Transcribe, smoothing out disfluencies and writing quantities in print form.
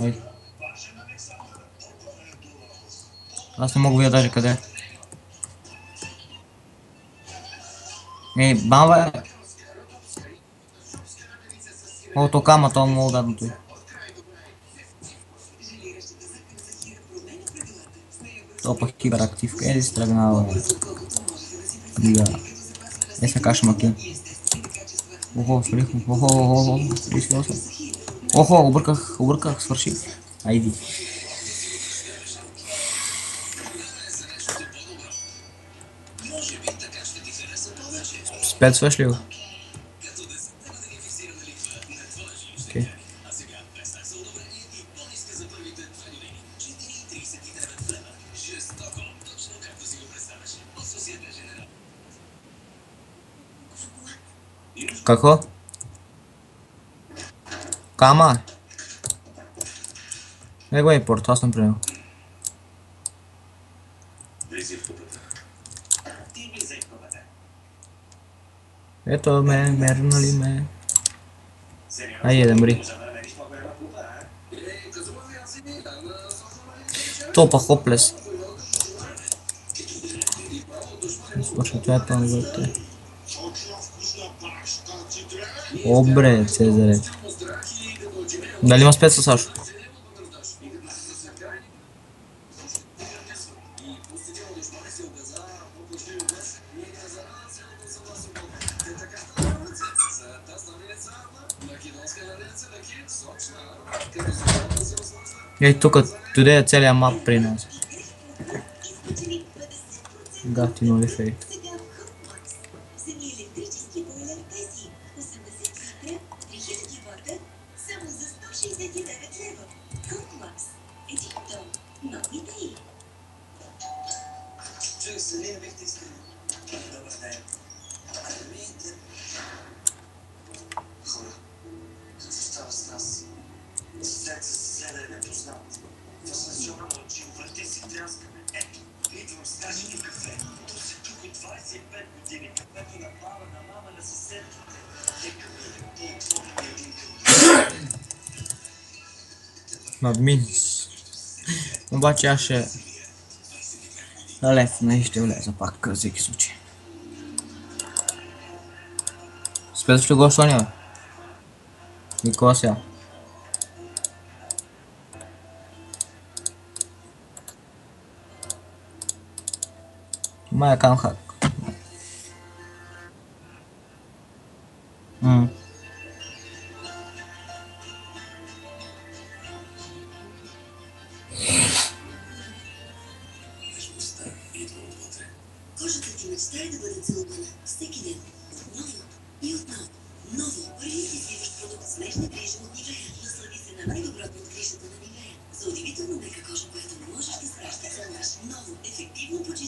Ай. Аз не мога да видя даже къде е. Ей, бамва е! О, то кама, то много гадното е. То пък киберактивка. Еди си тръгнава. Дига. Е са кашмаки. Охо, свалих му. Охо, охо, 38. Охо, обърках, свърши. Айди. Спецваш ли го? Окей. Какво? Кама? Него е порт, аз съм при него. Ето ме, мернали ме. Айде да мри. Топа хоплес. Свърши това е вътре. Обре, Цезаре. Дали има спеца, Сашо? Ей, тук, туде е целият мап при нас. Гатино ефект. Надмин. Обаче аз ще лефна и ще влеза пак за всеки случай. Спец ли го Соня? Никога сега. Мая камхак. Кожата ти мечтае да бъде целувана всеки ден. Отново и отново. Ново, първи извиващ продукт с млечни грижи от Нивея. Наслади се на най-доброто от грижата на Нивея. За удивително мека кожа, която не можеш да спраща целуваш. Ново, ефективно почистване.